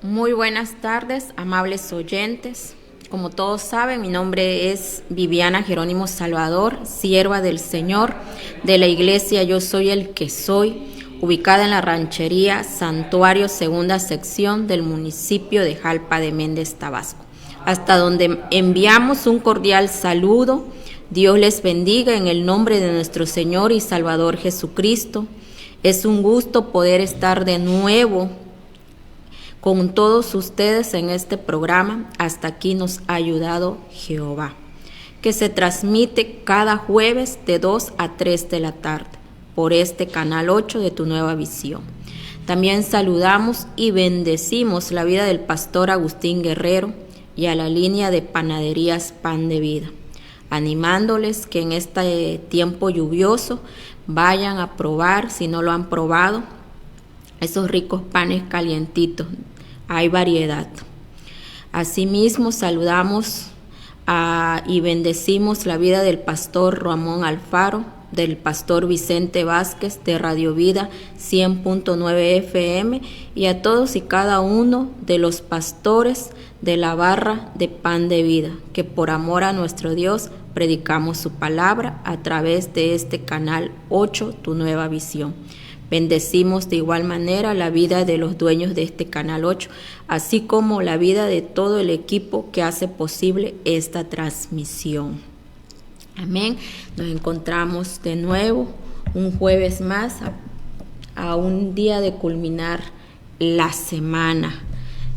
Muy buenas tardes, amables oyentes. Como todos saben, mi nombre es Viviana Jerónimo Salvador, sierva del Señor de la Iglesia Yo Soy el que Soy, ubicada en la ranchería Santuario, segunda sección del municipio de Jalpa de Méndez, Tabasco, hasta donde enviamos un cordial saludo. Dios les bendiga en el nombre de nuestro Señor y Salvador Jesucristo. Es un gusto poder estar de nuevo con todos ustedes en este programa. Hasta aquí nos ha ayudado Jehová, que se transmite cada jueves de 2 a 3 de la tarde por este canal 8 de Tu Nueva Visión. También saludamos y bendecimos la vida del pastor Agustín Guerrero y a la línea de panaderías Pan de Vida, animándoles que en este tiempo lluvioso vayan a probar, si no lo han probado, esos ricos panes calientitos. Hay variedad. Asimismo, saludamos y bendecimos la vida del pastor Ramón Alfaro, del pastor Vicente Vázquez de Radio Vida 100.9 FM y a todos y cada uno de los pastores de la barra de Pan de Vida, que por amor a nuestro Dios predicamos su palabra a través de este canal 8, Tu Nueva Visión. Bendecimos de igual manera la vida de los dueños de este canal 8, así como la vida de todo el equipo que hace posible esta transmisión. Amén. Nos encontramos de nuevo un jueves más a un día de culminar la semana.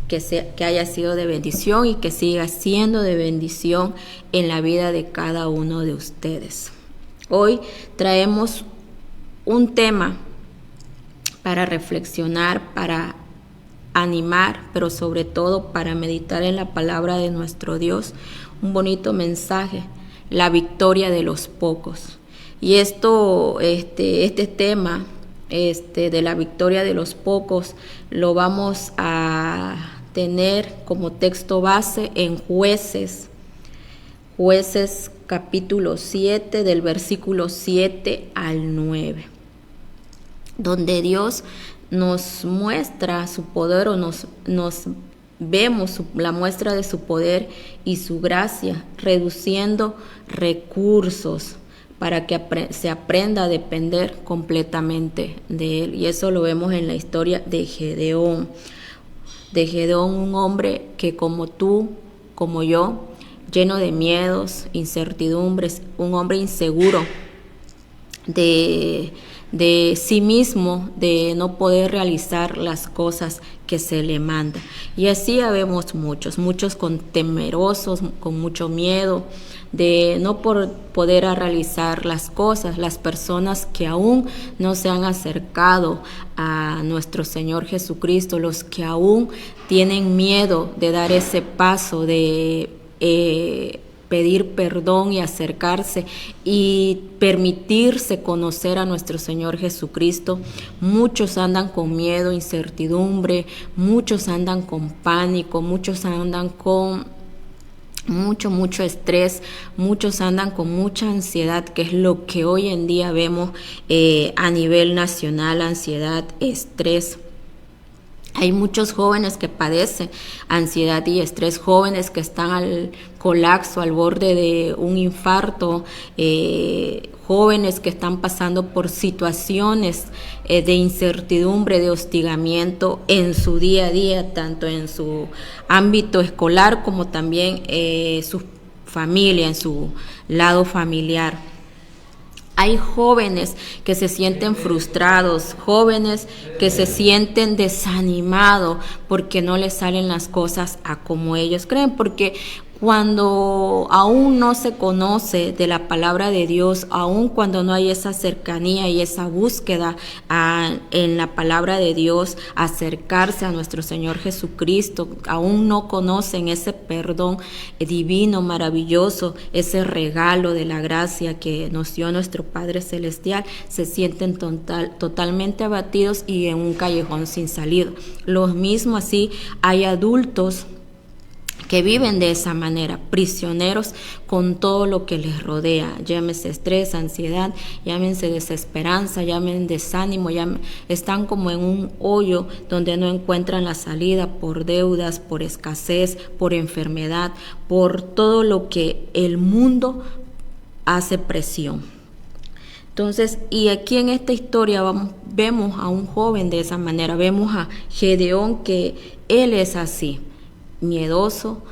Que haya sido de bendición y que siga siendo de bendición en la vida de cada uno de ustedes. Hoy traemos un tema para reflexionar, para animar, pero sobre todo para meditar en la palabra de nuestro Dios. Un bonito mensaje, la victoria de los pocos. Y este tema de la victoria de los pocos lo vamos a tener como texto base en Jueces capítulo 7, del versículo 7 al 9. Donde Dios nos muestra su poder o nos vemos la muestra de su poder y su gracia, reduciendo recursos para que se aprenda a depender completamente de Él. Y eso lo vemos en la historia de Gedeón. Un hombre que como tú, como yo, lleno de miedos, incertidumbres, un hombre inseguro de sí mismo, de no poder realizar las cosas que se le manda. Y así habemos muchos temerosos, con mucho miedo de no poder realizar las cosas, las personas que aún no se han acercado a nuestro Señor Jesucristo, los que aún tienen miedo de dar ese paso de pedir perdón y acercarse y permitirse conocer a nuestro Señor Jesucristo. Muchos andan con miedo, incertidumbre, muchos andan con pánico, muchos andan con mucho estrés, muchos andan con mucha ansiedad, que es lo que hoy en día vemos a nivel nacional: ansiedad, estrés. Hay muchos jóvenes que padecen ansiedad y estrés, jóvenes que están al colapso, al borde de un infarto, jóvenes que están pasando por situaciones de incertidumbre, de hostigamiento en su día a día, tanto en su ámbito escolar como también su familia, en su lado familiar. Hay jóvenes que se sienten frustrados, jóvenes que se sienten desanimados porque no les salen las cosas a como ellos creen, porque cuando aún no se conoce de la palabra de Dios, aún cuando no hay esa cercanía y esa búsqueda en la palabra de Dios, acercarse a nuestro Señor Jesucristo, aún no conocen ese perdón divino, maravilloso, ese regalo de la gracia que nos dio nuestro Padre Celestial, se sienten totalmente abatidos y en un callejón sin salida. Lo mismo así hay adultos que viven de esa manera, prisioneros con todo lo que les rodea, llámese estrés, ansiedad, llámense desesperanza, llamen desánimo, están como en un hoyo donde no encuentran la salida por deudas, por escasez, por enfermedad, por todo lo que el mundo hace presión. Entonces, y aquí en esta historia vemos a un joven de esa manera, vemos a Gedeón, que él es así, miedoso,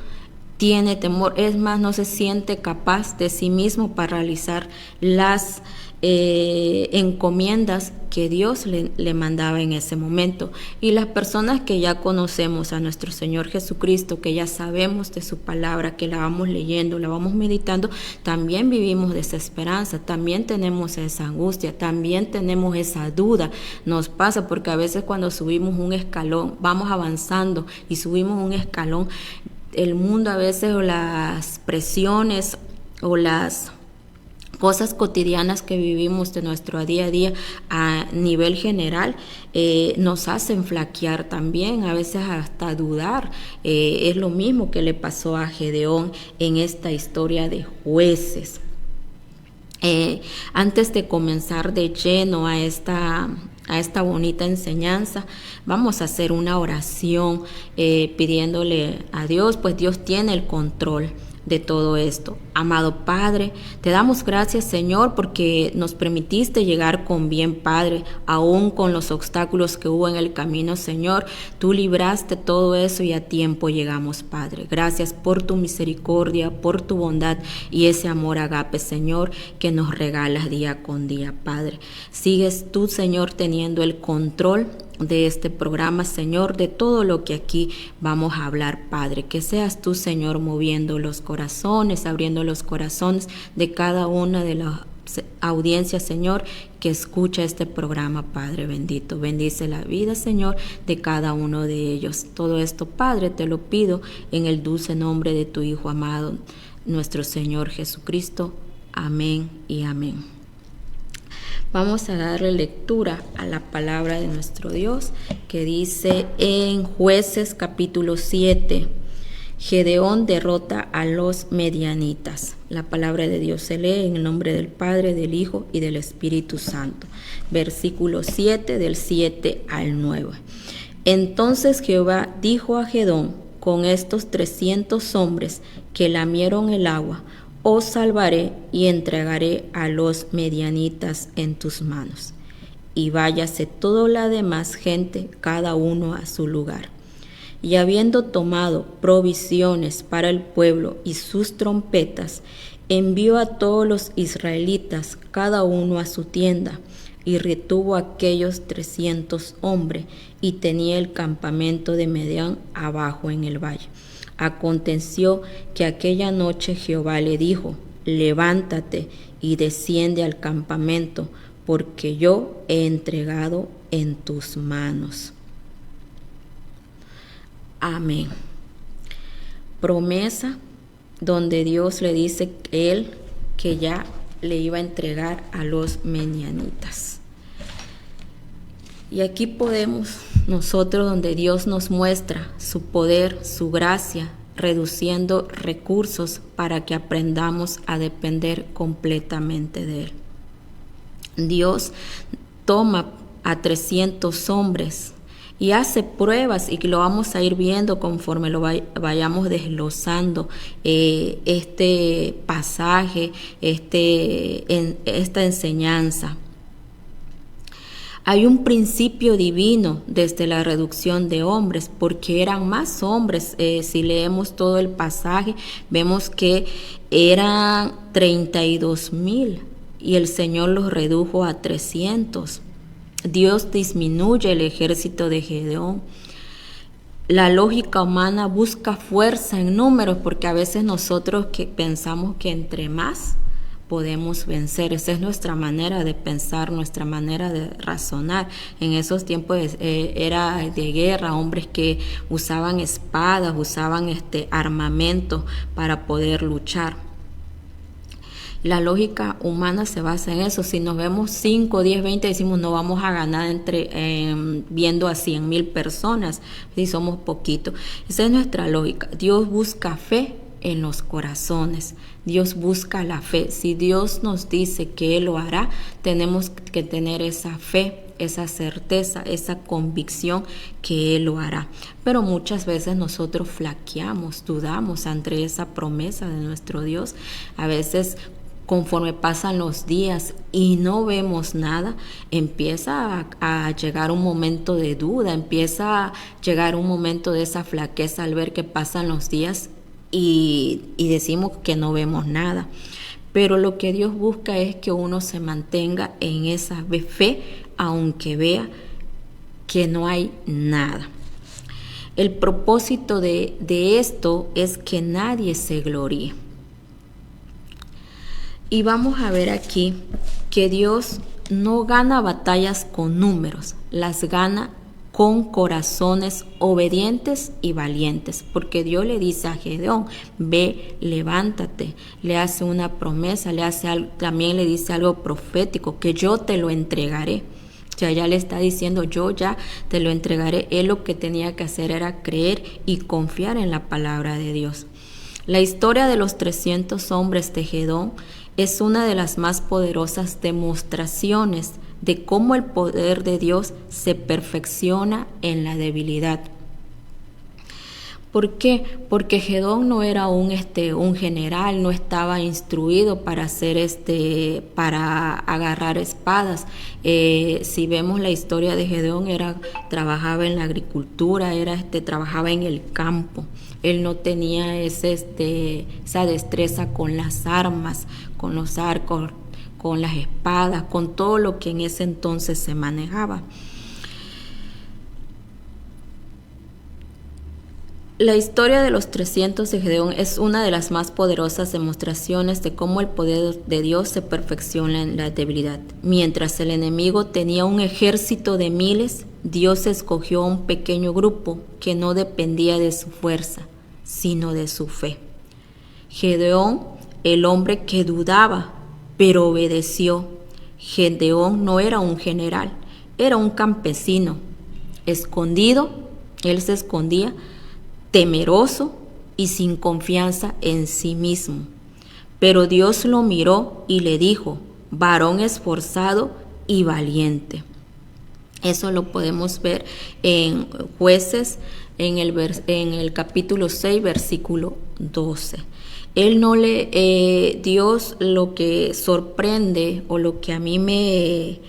tiene temor, es más, no se siente capaz de sí mismo para realizar las encomiendas que Dios le mandaba en ese momento. Y las personas que ya conocemos a nuestro Señor Jesucristo, que ya sabemos de su palabra, que la vamos leyendo, la vamos meditando, también vivimos desesperanza, también tenemos esa angustia, también tenemos esa duda. Nos pasa porque a veces cuando subimos un escalón, vamos avanzando y subimos un escalón, el mundo a veces, o las presiones o las cosas cotidianas que vivimos de nuestro día a día a nivel general nos hacen flaquear también, a veces hasta dudar. Es lo mismo que le pasó a Gedeón en esta historia de Jueces. Antes de comenzar de lleno a esta bonita enseñanza, vamos a hacer una oración pidiéndole a Dios, pues Dios tiene el control de todo esto. Amado Padre, te damos gracias, Señor, porque nos permitiste llegar con bien, Padre, aún con los obstáculos que hubo en el camino, Señor. Tú libraste todo eso y a tiempo llegamos, Padre. Gracias por tu misericordia, por tu bondad y ese amor agape, Señor, que nos regalas día con día, Padre. Sigues tú, Señor, teniendo el control de este programa, Señor, de todo lo que aquí vamos a hablar, Padre. Que seas tú, Señor, moviendo los corazones, abriendo los corazones de cada una de las audiencias, Señor, que escucha este programa, Padre bendito. Bendice la vida, Señor, de cada uno de ellos. Todo esto, Padre, te lo pido en el dulce nombre de tu Hijo amado, nuestro Señor Jesucristo. Amén y amén. Vamos a darle lectura a la palabra de nuestro Dios, que dice en Jueces capítulo 7, Gedeón derrota a los medianitas. La palabra de Dios se lee en el nombre del Padre, del Hijo y del Espíritu Santo. Versículo 7, del 7 al 9. Entonces Jehová dijo a Gedeón: con estos 300 hombres que lamieron el agua, os salvaré y entregaré a los medianitas en tus manos. Y váyase toda la demás gente, cada uno a su lugar. Y habiendo tomado provisiones para el pueblo y sus trompetas, envió a todos los israelitas, cada uno a su tienda, y retuvo a aquellos 300 hombres, y tenía el campamento de Medián abajo en el valle. Aconteció que aquella noche Jehová le dijo: levántate y desciende al campamento, porque yo he entregado en tus manos. Amén. Promesa donde Dios le dice que ya le iba a entregar a los medianitas. Y aquí podemos nosotros, donde Dios nos muestra su poder, su gracia, reduciendo recursos para que aprendamos a depender completamente de Él. Dios toma a 300 hombres y hace pruebas, y que lo vamos a ir viendo conforme lo vayamos desglosando este pasaje, esta enseñanza. Hay un principio divino desde la reducción de hombres, porque eran más hombres. Si leemos todo el pasaje, vemos que eran 32,000 y el Señor los redujo a 300. Dios disminuye el ejército de Gedeón. La lógica humana busca fuerza en números, porque a veces nosotros que pensamos que entre más podemos vencer. Esa es nuestra manera de pensar, nuestra manera de razonar. En esos tiempos era de guerra, hombres que usaban espadas, usaban armamento para poder luchar. La lógica humana se basa en eso. Si nos vemos 5, 10, 20, decimos no vamos a ganar viendo a 100,000 personas, si somos poquitos. Esa es nuestra lógica. Dios busca fe en los corazones. Dios busca la fe. Si Dios nos dice que Él lo hará, tenemos que tener esa fe, esa certeza, esa convicción que Él lo hará. Pero muchas veces nosotros flaqueamos, dudamos ante esa promesa de nuestro Dios. A veces, conforme pasan los días y no vemos nada, empieza a llegar un momento de duda, empieza a llegar un momento de esa flaqueza al ver que pasan los días y decimos que no vemos nada. Pero lo que Dios busca es que uno se mantenga en esa fe, aunque vea que no hay nada. El propósito de esto es que nadie se gloríe. Y vamos a ver aquí que Dios no gana batallas con números, las gana con corazones obedientes y valientes, porque Dios le dice a Gedeón, ve, levántate, le hace una promesa, también le dice algo profético, que yo te lo entregaré. O sea, ya le está diciendo, yo ya te lo entregaré. Él lo que tenía que hacer era creer y confiar en la palabra de Dios. La historia de los 300 hombres de Gedeón es una de las más poderosas demostraciones de cómo el poder de Dios se perfecciona en la debilidad. ¿Por qué? Porque Gedeón no era un general, no estaba instruido para para agarrar espadas. Si vemos la historia de Gedeón, trabajaba en la agricultura, trabajaba en el campo. Él no tenía esa destreza con las armas, con los arcos, con las espadas, con todo lo que en ese entonces se manejaba. La historia de los 300 de Gedeón es una de las más poderosas demostraciones de cómo el poder de Dios se perfecciona en la debilidad. Mientras el enemigo tenía un ejército de miles, Dios escogió a un pequeño grupo que no dependía de su fuerza, sino de su fe. Gedeón, el hombre que dudaba, pero obedeció. Gedeón no era un general, era un campesino, escondido, él se escondía, temeroso y sin confianza en sí mismo. Pero Dios lo miró y le dijo, varón esforzado y valiente. Eso lo podemos ver en Jueces, en el capítulo 6, versículo 12. Dios, lo que sorprende o lo que a mí me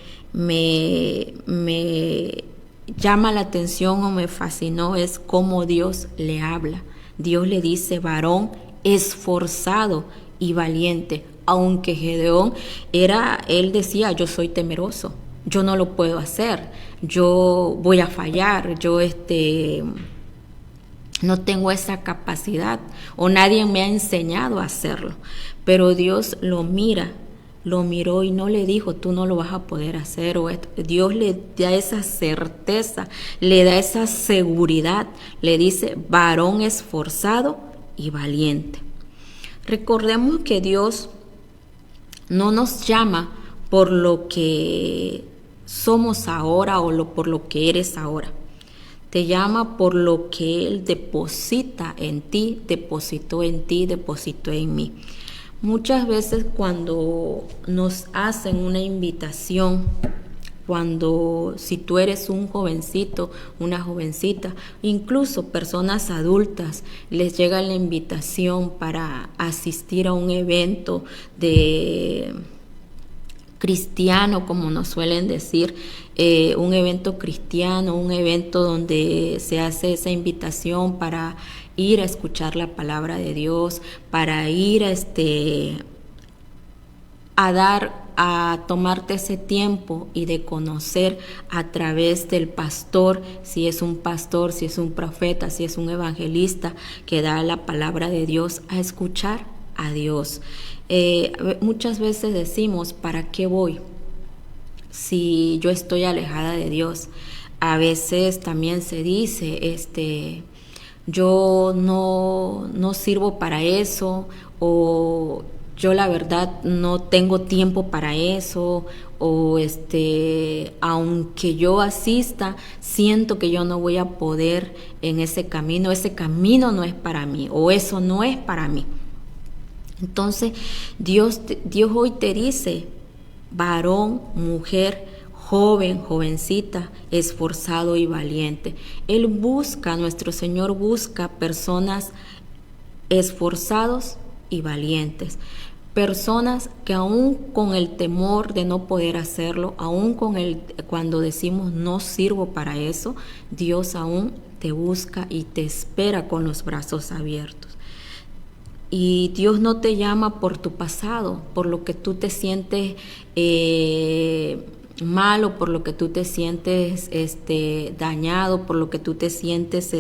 llama la atención o me fascinó es cómo Dios le habla. Dios le dice varón esforzado y valiente, aunque Gedeón él decía, yo soy temeroso, yo no lo puedo hacer, yo voy a fallar, yo no tengo esa capacidad o nadie me ha enseñado a hacerlo. Pero Dios lo miró y no le dijo, tú no lo vas a poder hacer. Dios le da esa certeza, le da esa seguridad, le dice, varón esforzado y valiente. Recordemos que Dios no nos llama por lo que somos ahora o por lo que eres ahora. Te llama por lo que Él deposita en ti, depositó en ti, depositó en mí. Muchas veces cuando nos hacen una invitación, si tú eres un jovencito, una jovencita, incluso personas adultas, les llega la invitación para asistir a un evento de cristiano, como nos suelen decir, un evento cristiano, un evento donde se hace esa invitación para ir a escuchar la palabra de Dios, para ir a tomarte ese tiempo y de conocer a través del pastor, si es un profeta, si es un evangelista que da la palabra de Dios, a escuchar a Dios. Muchas veces decimos, ¿para qué voy si yo estoy alejada de Dios? A veces también se dice, yo no sirvo para eso, o yo la verdad no tengo tiempo para eso, o aunque yo asista, siento que yo no voy a poder en ese camino no es para mí, o eso no es para mí. Entonces Dios hoy te dice, varón, mujer, joven, jovencita, esforzado y valiente. Nuestro Señor busca personas esforzados y valientes. Personas que aún con el temor de no poder hacerlo, aún cuando decimos no sirvo para eso, Dios aún te busca y te espera con los brazos abiertos. Y Dios no te llama por tu pasado, por lo que tú te sientes mal, o por lo que tú te sientes dañado, por lo que tú te sientes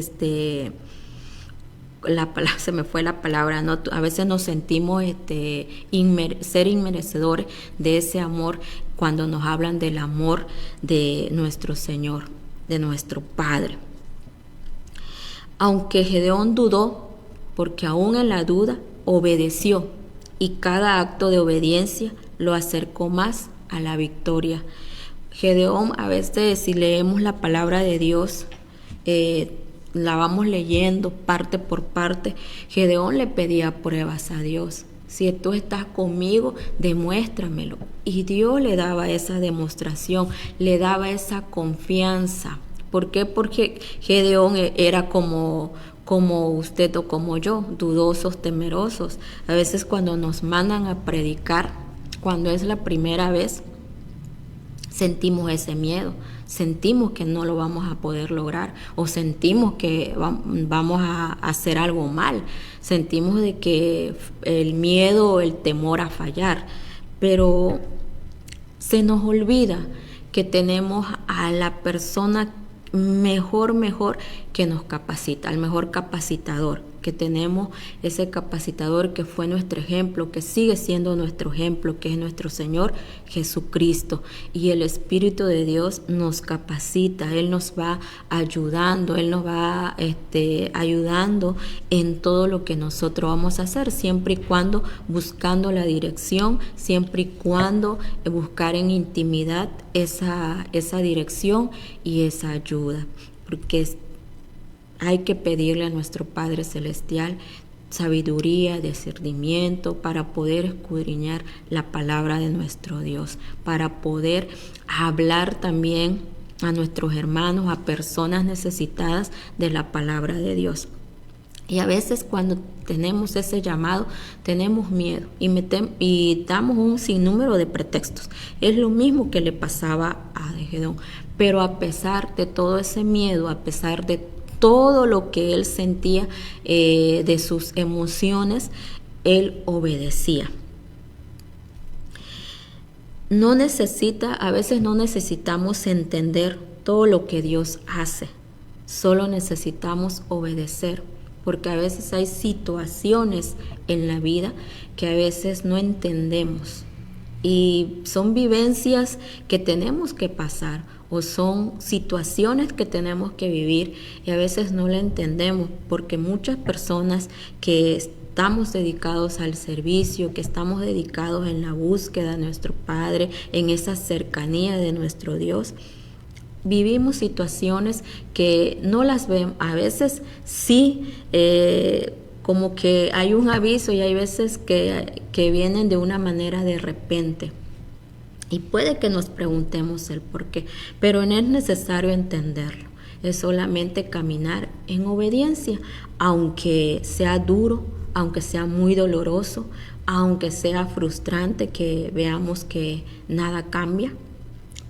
se me fue la palabra, ¿no? A veces nos sentimos ser inmerecedores de ese amor cuando nos hablan del amor de nuestro Señor, de nuestro Padre. Aunque Gedeón dudó, porque aún en la duda obedeció, y cada acto de obediencia lo acercó más a la victoria. Gedeón, a veces si leemos la palabra de Dios, la vamos leyendo parte por parte, Gedeón le pedía pruebas a Dios. Si tú estás conmigo, demuéstramelo. Y Dios le daba esa demostración, le daba esa confianza. ¿Por qué? Porque Gedeón era como usted o como yo, dudosos, temerosos. A veces cuando nos mandan a predicar, cuando es la primera vez, sentimos ese miedo, sentimos que no lo vamos a poder lograr, o sentimos que vamos a hacer algo mal, sentimos de que el miedo o el temor a fallar, pero se nos olvida que tenemos a la persona mejor que nos capacita, al mejor capacitador, que tenemos ese capacitador que fue nuestro ejemplo, que sigue siendo nuestro ejemplo, que es nuestro Señor Jesucristo. Y el Espíritu de Dios nos capacita, Él nos va ayudando, Él nos va ayudando en todo lo que nosotros vamos a hacer, siempre y cuando buscando la dirección, siempre y cuando buscar en intimidad esa dirección y esa ayuda, porque hay que pedirle a nuestro Padre Celestial sabiduría, discernimiento para poder escudriñar la palabra de nuestro Dios, para poder hablar también a nuestros hermanos, a personas necesitadas de la palabra de Dios. Y a veces cuando tenemos ese llamado, tenemos miedo y damos un sinnúmero de pretextos. Es lo mismo que le pasaba a Gedeón. Pero a pesar de todo ese miedo, a pesar de todo lo que él sentía, de sus emociones, él obedecía. A veces no necesitamos entender todo lo que Dios hace, solo necesitamos obedecer, porque a veces hay situaciones en la vida que a veces no entendemos, y son vivencias que tenemos que pasar, o son situaciones que tenemos que vivir, y a veces no la entendemos, porque muchas personas que estamos dedicados al servicio, que estamos dedicados en la búsqueda de nuestro Padre, en esa cercanía de nuestro Dios, vivimos situaciones que no las vemos. A veces sí, como que hay un aviso, y hay veces que vienen de una manera de repente. Y puede que nos preguntemos el por qué, pero no es necesario entenderlo. Es solamente caminar en obediencia, aunque sea duro, aunque sea muy doloroso, aunque sea frustrante que veamos que nada cambia.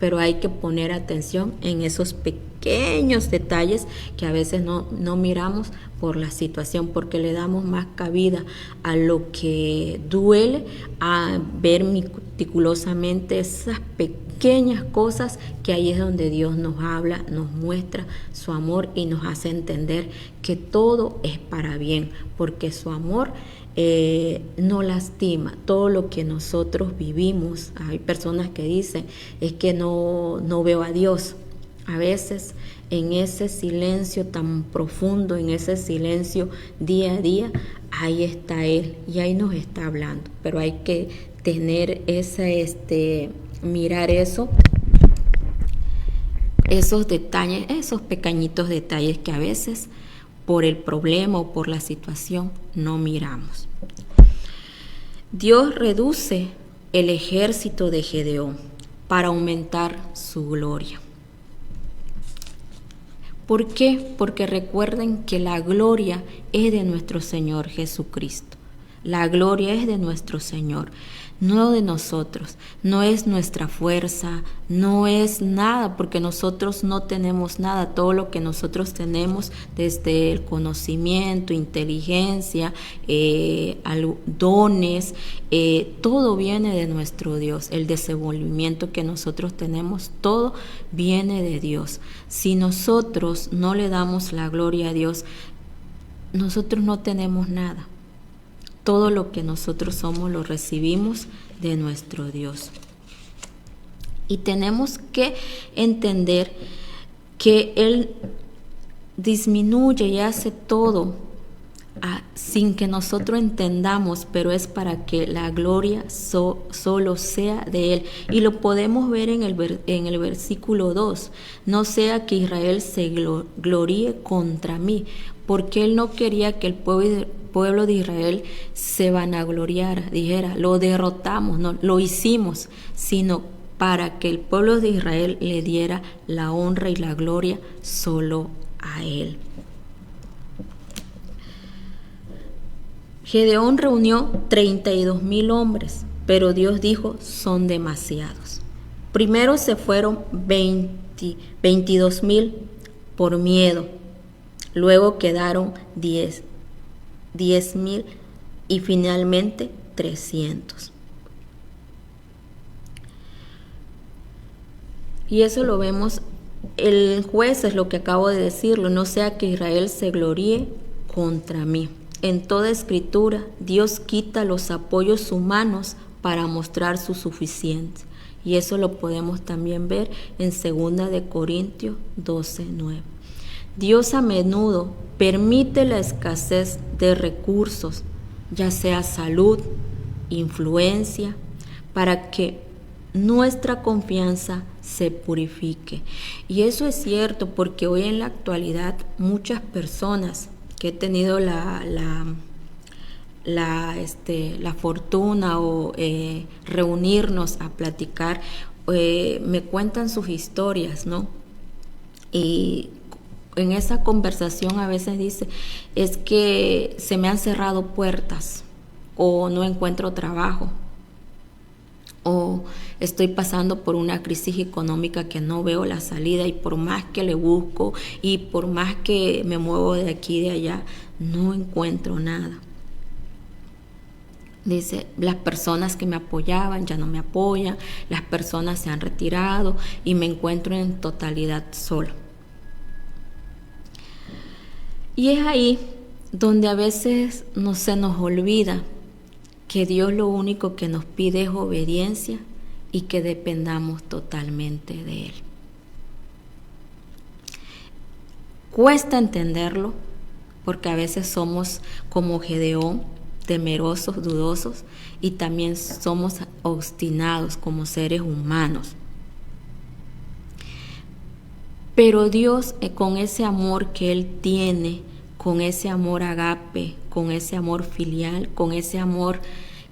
Pero hay que poner atención en esos pequeños detalles que a veces no miramos por la situación, porque le damos más cabida a lo que duele, a ver meticulosamente esas pequeñas cosas, que ahí es donde Dios nos habla, nos muestra su amor y nos hace entender que todo es para bien, porque su amor no lastima. Todo lo que nosotros vivimos, hay personas que dicen, es que no veo a Dios. A veces en ese silencio tan profundo, en ese silencio día a día, ahí está Él y ahí nos está hablando. Pero hay que tener mirar eso, esos detalles, esos pequeñitos detalles que a veces por el problema o por la situación no miramos. Dios reduce el ejército de Gedeón para aumentar su gloria. ¿Por qué? Porque recuerden que la gloria es de nuestro Señor Jesucristo. La gloria es de nuestro Señor, no de nosotros. No es nuestra fuerza, no es nada, porque nosotros no tenemos nada. Todo lo que nosotros tenemos, desde el conocimiento, inteligencia, dones, todo viene de nuestro Dios. El desenvolvimiento que nosotros tenemos, todo viene de Dios. Si nosotros no le damos la gloria a Dios, nosotros no tenemos nada. Todo lo que nosotros somos lo recibimos de nuestro Dios. Y tenemos que entender que Él disminuye y hace todo sin que nosotros entendamos, pero es para que la gloria solo sea de Él. Y lo podemos ver en el versículo 2. No sea que Israel se gloríe contra mí, porque Él no quería que el pueblo de Israel se vanagloriara, dijera, lo derrotamos, no, lo hicimos, sino para que el pueblo de Israel le diera la honra y la gloria solo a Él. Gedeón reunió 32,000 hombres, pero Dios dijo, son demasiados. Primero se fueron 22,000 por miedo, luego quedaron 10,000 y finalmente 300. Y eso lo vemos, el juez es lo que acabo de decirlo, no sea que Israel se gloríe contra mí. En toda escritura, Dios quita los apoyos humanos para mostrar su suficiencia. Y eso lo podemos también ver en 2 Corintios 12:9. Dios a menudo permite la escasez de recursos, ya sea salud, influencia, para que nuestra confianza se purifique. Y eso es cierto, porque hoy en la actualidad muchas personas que he tenido la fortuna o reunirnos a platicar, me cuentan sus historias, ¿no? Y en esa conversación a veces dice, es que se me han cerrado puertas, o no encuentro trabajo, o estoy pasando por una crisis económica que no veo la salida, y por más que le busco y por más que me muevo de aquí y de allá, no encuentro nada. Dice, las personas que me apoyaban ya no me apoyan, las personas se han retirado y me encuentro en totalidad solo. Y es ahí donde a veces se nos olvida que Dios lo único que nos pide es obediencia y que dependamos totalmente de Él. Cuesta entenderlo porque a veces somos como Gedeón, temerosos, dudosos, y también somos obstinados como seres humanos. Pero Dios, con ese amor que Él tiene, con ese amor agape, con ese amor filial, con ese amor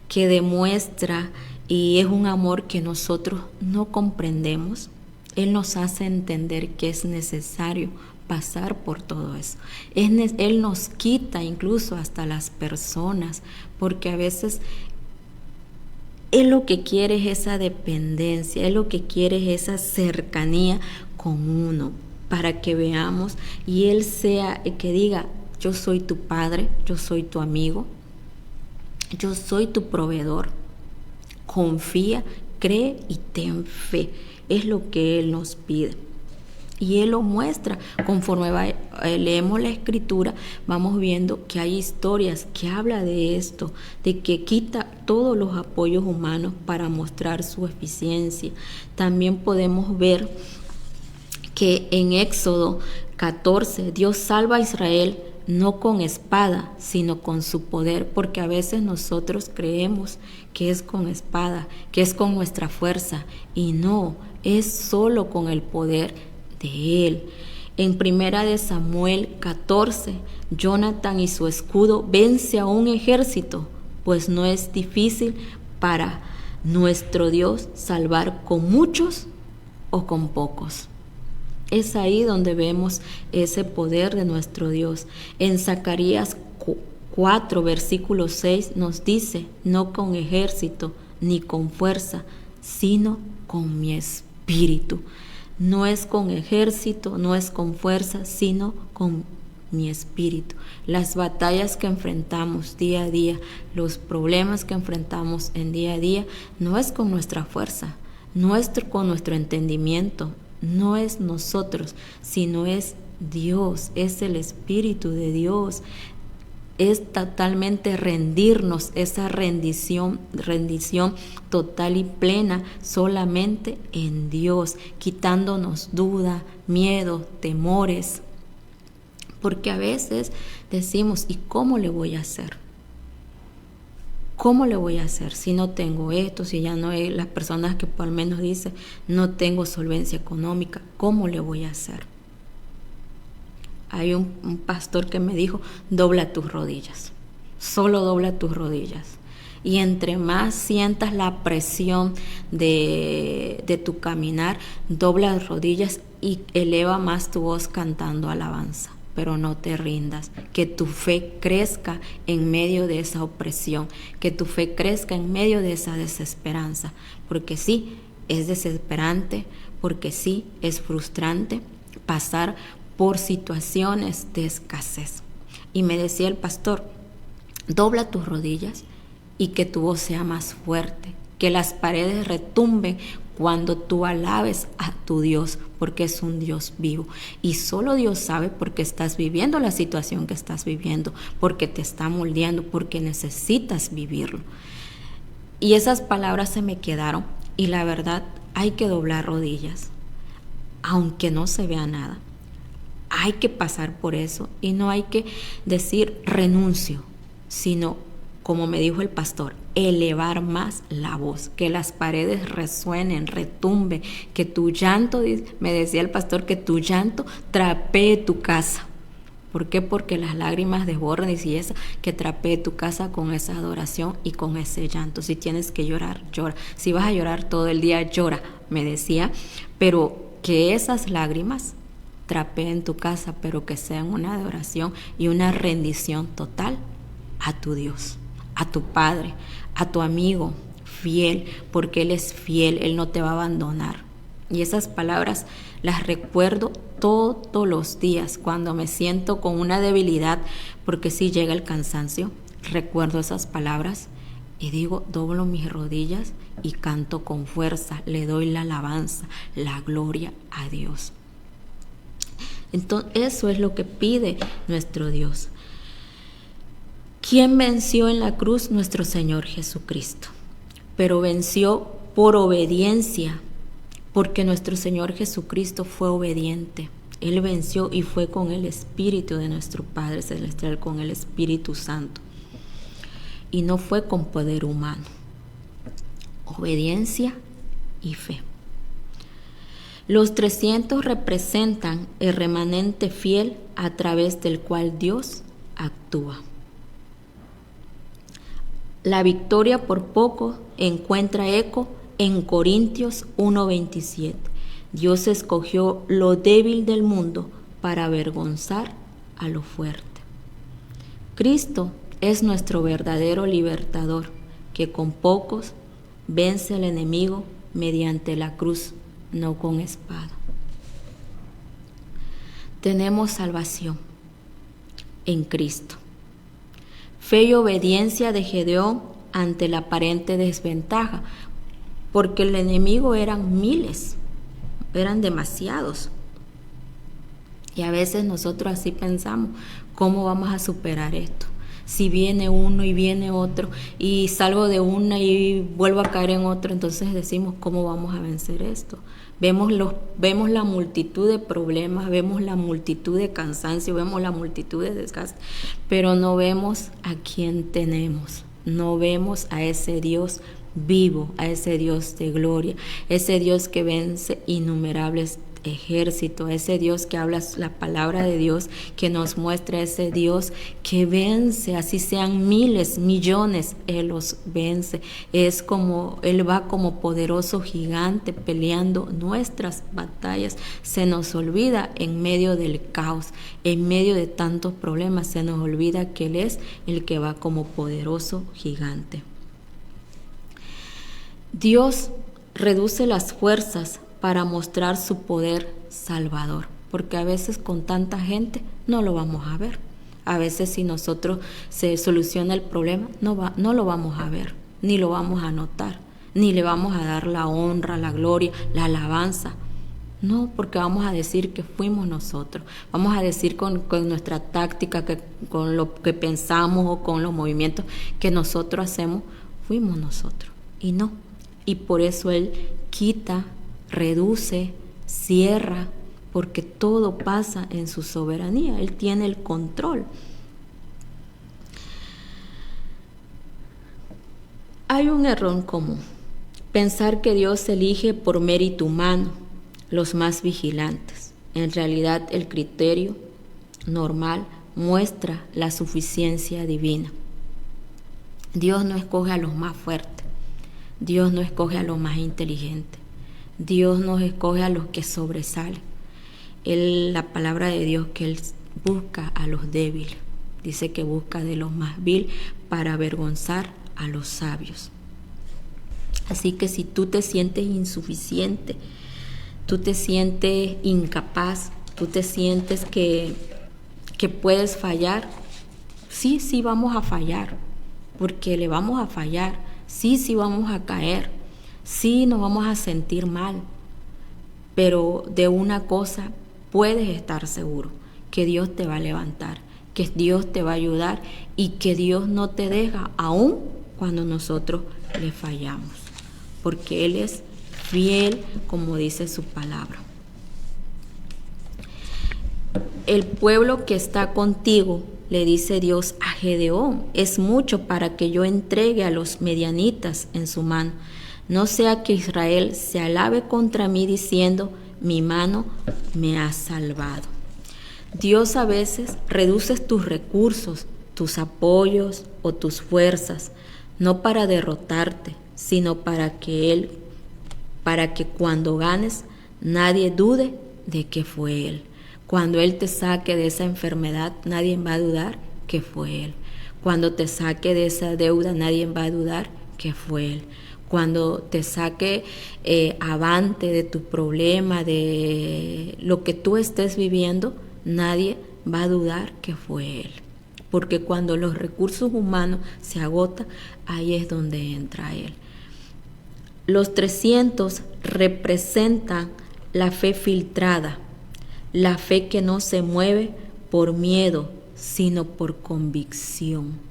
que demuestra, y es un amor que nosotros no comprendemos, Él nos hace entender que es necesario pasar por todo eso. Él nos quita incluso hasta las personas, porque a veces Él lo que quiere es esa dependencia, Él lo que quiere es esa cercanía con uno, para que veamos y Él sea el que diga, yo soy tu padre, yo soy tu amigo, yo soy tu proveedor. Confía, cree y ten fe. Es lo que Él nos pide. Y Él lo muestra conforme leemos la escritura, vamos viendo que hay historias que habla de esto, de que quita todos los apoyos humanos para mostrar su eficiencia. También podemos ver que en Éxodo 14 Dios salva a Israel no con espada, sino con su poder, porque a veces nosotros creemos que es con espada, que es con nuestra fuerza, y no, es solo con el poder de Él. En 1 Samuel 14, Jonathan y su escudo vence a un ejército, pues no es difícil para nuestro Dios salvar con muchos o con pocos. Es ahí donde vemos ese poder de nuestro Dios. En Zacarías 4, versículo 6 nos dice, no con ejército ni con fuerza, sino con mi espíritu. No es con ejército, no es con fuerza, sino con mi espíritu. Las batallas que enfrentamos día a día, los problemas que enfrentamos en día a día, no es con nuestra fuerza, no es con nuestro entendimiento, no es nosotros, sino es Dios, es el Espíritu de Dios. Es totalmente rendirnos, esa rendición total y plena solamente en Dios, quitándonos duda, miedo, temores. Porque a veces decimos, ¿y cómo le voy a hacer? ¿Cómo le voy a hacer si no tengo esto, si ya no hay las personas que por lo menos dicen, no tengo solvencia económica? ¿Cómo le voy a hacer? Hay un pastor que me dijo, dobla tus rodillas, solo dobla tus rodillas. Y entre más sientas la presión de tu caminar, dobla las rodillas y eleva más tu voz cantando alabanza. Pero no te rindas, que tu fe crezca en medio de esa opresión, que tu fe crezca en medio de esa desesperanza, porque sí, es desesperante, porque sí, es frustrante pasar por situaciones de escasez. Y me decía el pastor, dobla tus rodillas y que tu voz sea más fuerte, que las paredes retumben cuando tú alabes a tu Dios, porque es un Dios vivo. Y solo Dios sabe por qué estás viviendo la situación que estás viviendo, porque te está moldeando, porque necesitas vivirlo. Y esas palabras se me quedaron, y la verdad, hay que doblar rodillas, aunque no se vea nada. Hay que pasar por eso y no hay que decir renuncio, sino, como me dijo el pastor, elevar más la voz, que las paredes resuenen, retumbe, que tu llanto, me decía el pastor, que tu llanto trapee tu casa. ¿Por qué? Porque las lágrimas desbordan, y esa, que trapee tu casa con esa adoración y con ese llanto. Si tienes que llorar, llora. Si vas a llorar todo el día, llora, me decía, pero que esas lágrimas trapeen tu casa, pero que sean una adoración y una rendición total a tu Dios, a tu Padre, a tu amigo fiel, porque Él es fiel, Él no te va a abandonar. Y esas palabras las recuerdo todos los días cuando me siento con una debilidad, porque si llega el cansancio, recuerdo esas palabras y digo, doblo mis rodillas y canto con fuerza, le doy la alabanza, la gloria a Dios. Entonces, eso es lo que pide nuestro Dios. ¿Quién venció en la cruz? Nuestro Señor Jesucristo. Pero venció por obediencia, porque nuestro Señor Jesucristo fue obediente. Él venció y fue con el Espíritu de nuestro Padre Celestial, con el Espíritu Santo. Y no fue con poder humano. Obediencia y fe. Los 300 representan el remanente fiel a través del cual Dios actúa. La victoria por poco encuentra eco en Corintios 1:27. Dios escogió lo débil del mundo para avergonzar a lo fuerte. Cristo es nuestro verdadero libertador, que con pocos vence al enemigo mediante la cruz, no con espada. Tenemos salvación en Cristo. Fe y obediencia de Gedeón ante la aparente desventaja, porque el enemigo eran miles, eran demasiados. Y a veces nosotros así pensamos, ¿cómo vamos a superar esto? Si viene uno y viene otro y salgo de una y vuelvo a caer en otro, entonces decimos, ¿cómo vamos a vencer esto? Vemos la multitud de problemas, vemos la multitud de cansancio, vemos la multitud de desgaste, pero no vemos a quién tenemos, no vemos a ese Dios vivo, a ese Dios de gloria, ese Dios que vence innumerables ejércitos, a ese Dios que habla la palabra de Dios, que nos muestra ese Dios que vence, así sean miles, millones, Él los vence. Es como Él va como poderoso gigante peleando nuestras batallas. Se nos olvida en medio del caos, en medio de tantos problemas, se nos olvida que Él es el que va como poderoso gigante. Dios reduce las fuerzas para mostrar su poder salvador, porque a veces con tanta gente no lo vamos a ver. A veces si nosotros se soluciona el problema, no lo vamos a ver, ni lo vamos a notar, ni le vamos a dar la honra, la gloria, la alabanza. No, porque vamos a decir que fuimos nosotros, vamos a decir con nuestra táctica, con lo que pensamos o con los movimientos que nosotros hacemos, fuimos nosotros, y no. Y por eso Él quita, reduce, cierra, porque todo pasa en su soberanía. Él tiene el control. Hay un error común: pensar que Dios elige por mérito humano los más vigilantes. En realidad, el criterio normal muestra la suficiencia divina. Dios no escoge a los más fuertes, Dios no escoge a los más inteligentes, Dios nos escoge a los que sobresalen. La palabra de Dios que Él busca a los débiles. Dice que busca de los más vil para avergonzar a los sabios. Así que si tú te sientes insuficiente, tú te sientes incapaz, tú te sientes que puedes fallar, sí vamos a fallar, porque le vamos a fallar, sí vamos a caer. Sí, nos vamos a sentir mal, pero de una cosa puedes estar seguro: que Dios te va a levantar, que Dios te va a ayudar y que Dios no te deja aún cuando nosotros le fallamos, porque Él es fiel, como dice su palabra. El pueblo que está contigo, le dice Dios a Gedeón, es mucho para que yo entregue a los medianitas en su mano. No sea que Israel se alabe contra mí diciendo, mi mano me ha salvado. Dios a veces reduce tus recursos, tus apoyos o tus fuerzas, no para derrotarte, sino para que cuando ganes nadie dude de que fue Él. Cuando Él te saque de esa enfermedad, nadie va a dudar que fue Él. Cuando te saque de esa deuda, nadie va a dudar que fue Él. Cuando te saque avante de tu problema, de lo que tú estés viviendo, nadie va a dudar que fue Él. Porque cuando los recursos humanos se agotan, ahí es donde entra Él. Los 300 representan la fe filtrada, la fe que no se mueve por miedo, sino por convicción.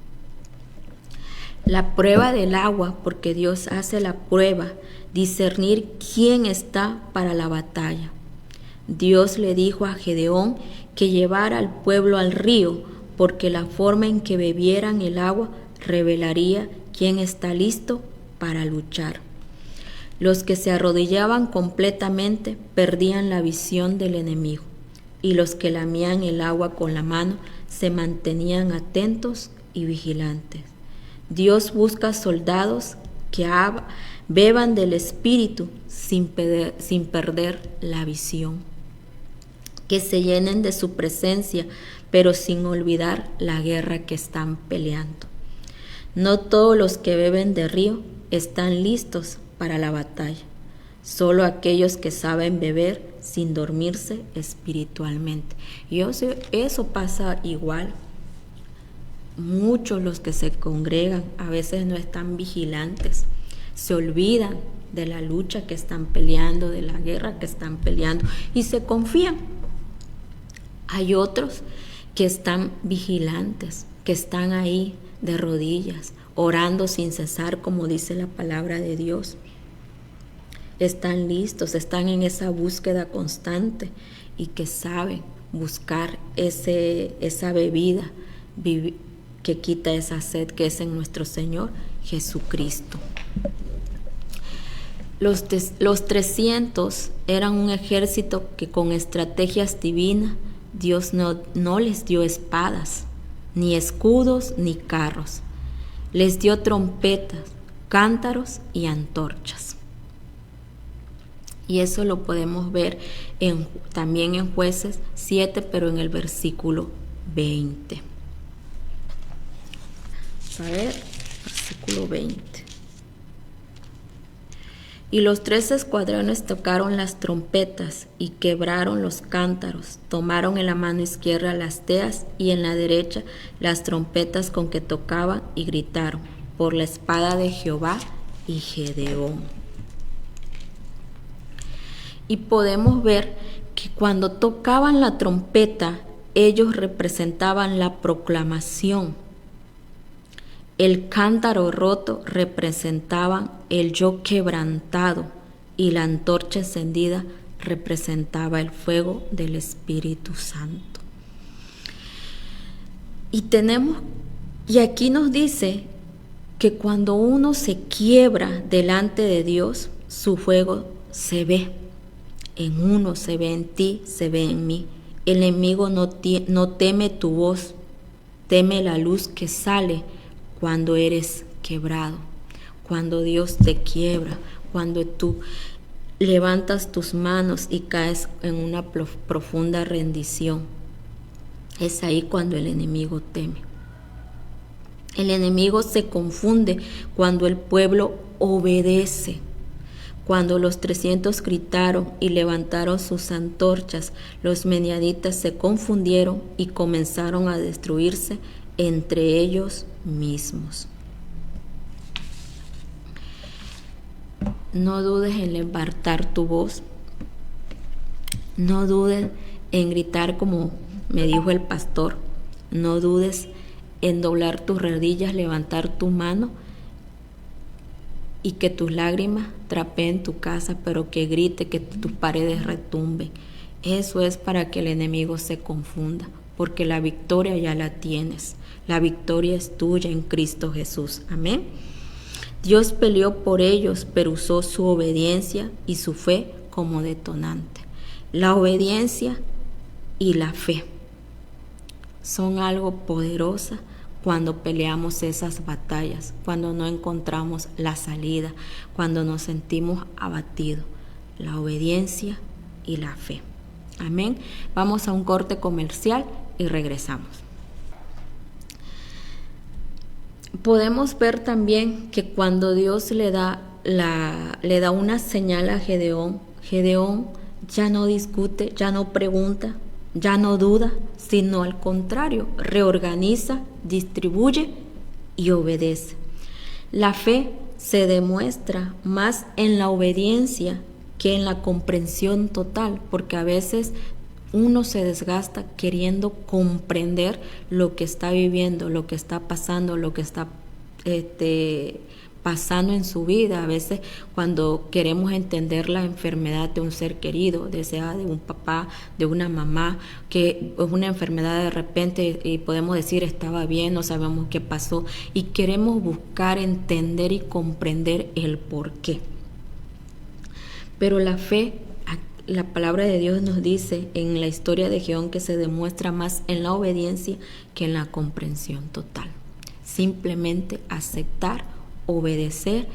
La prueba del agua, porque Dios hace la prueba, discernir quién está para la batalla. Dios le dijo a Gedeón que llevara al pueblo al río, porque la forma en que bebieran el agua revelaría quién está listo para luchar. Los que se arrodillaban completamente perdían la visión del enemigo, y los que lamían el agua con la mano se mantenían atentos y vigilantes. Dios busca soldados que beban del Espíritu sin perder la visión, que se llenen de su presencia, pero sin olvidar la guerra que están peleando. No todos los que beben de río están listos para la batalla, solo aquellos que saben beber sin dormirse espiritualmente. Y eso pasa igual. Muchos los que se congregan a veces no están vigilantes, se olvidan de la lucha que están peleando, de la guerra que están peleando y se confían. Hay otros que están vigilantes, que están ahí de rodillas, orando sin cesar, como dice la palabra de Dios. Están listos, están en esa búsqueda constante y que saben buscar esa bebida que quita esa sed, que es en nuestro Señor Jesucristo. Los 300 eran un ejército que con estrategias divinas Dios no les dio espadas, ni escudos, ni carros. Les dio trompetas, cántaros y antorchas. Y eso lo podemos ver también en Jueces 7, pero en el versículo 20. A ver, versículo 20. Y los 3 escuadrones tocaron las trompetas y quebraron los cántaros, tomaron en la mano izquierda las teas y en la derecha las trompetas con que tocaban y gritaron, por la espada de Jehová y Gedeón. Y podemos ver que cuando tocaban la trompeta, ellos representaban la proclamación. El cántaro roto representaba el yo quebrantado y la antorcha encendida representaba el fuego del Espíritu Santo. Y aquí nos dice que cuando uno se quiebra delante de Dios, su fuego se ve. En uno se ve, en ti se ve en mí. El enemigo no teme tu voz, teme la luz que sale cuando eres quebrado, cuando Dios te quiebra, cuando tú levantas tus manos y caes en una profunda rendición. Es ahí cuando el enemigo teme. El enemigo se confunde cuando el pueblo obedece. Cuando los 300 gritaron y levantaron sus antorchas, los medianitas se confundieron y comenzaron a destruirse entre ellos mismos. No dudes en levantar tu voz. No dudes en gritar como me dijo el pastor. No dudes en doblar tus rodillas, levantar tu mano y que tus lágrimas trapeen tu casa, pero que grite, que tus paredes retumben. Eso es para que el enemigo se confunda, porque la victoria ya la tienes. La victoria es tuya en Cristo Jesús. Amén. Dios peleó por ellos, pero usó su obediencia y su fe como detonante. La obediencia y la fe son algo poderosa cuando peleamos esas batallas, cuando no encontramos la salida, cuando nos sentimos abatidos. La obediencia y la fe. Amén. Vamos a un corte comercial y regresamos. Podemos ver también que cuando Dios le da una señal a Gedeón, Gedeón ya no discute, ya no pregunta, ya no duda, sino al contrario, reorganiza, distribuye y obedece. La fe se demuestra más en la obediencia que en la comprensión total, porque a veces uno se desgasta queriendo comprender lo que está viviendo, lo que está pasando, lo que está pasando en su vida. A veces cuando queremos entender la enfermedad de un ser querido, sea de un papá, de una mamá, que es una enfermedad de repente y podemos decir estaba bien, no sabemos qué pasó y queremos buscar entender y comprender el por qué. Pero la fe, la palabra de Dios nos dice en la historia de Gedeón que se demuestra más en la obediencia que en la comprensión total. Simplemente aceptar, obedecer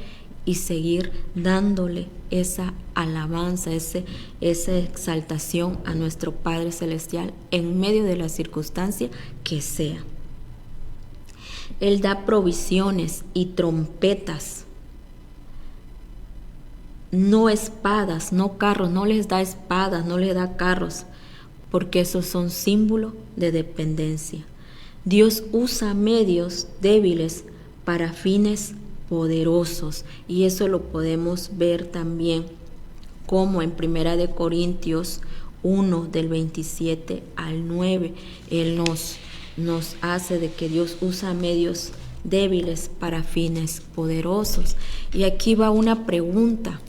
y seguir dándole esa alabanza, esa exaltación a nuestro Padre Celestial en medio de la circunstancia que sea. Él da provisiones y trompetas, no espadas, no carros, no les da espadas, no les da carros, porque esos son símbolos de dependencia. Dios usa medios débiles para fines poderosos y eso lo podemos ver también como en 1 Corintios 1 del 27 al 9, Él nos hace de que Dios usa medios débiles para fines poderosos. Y aquí va una pregunta: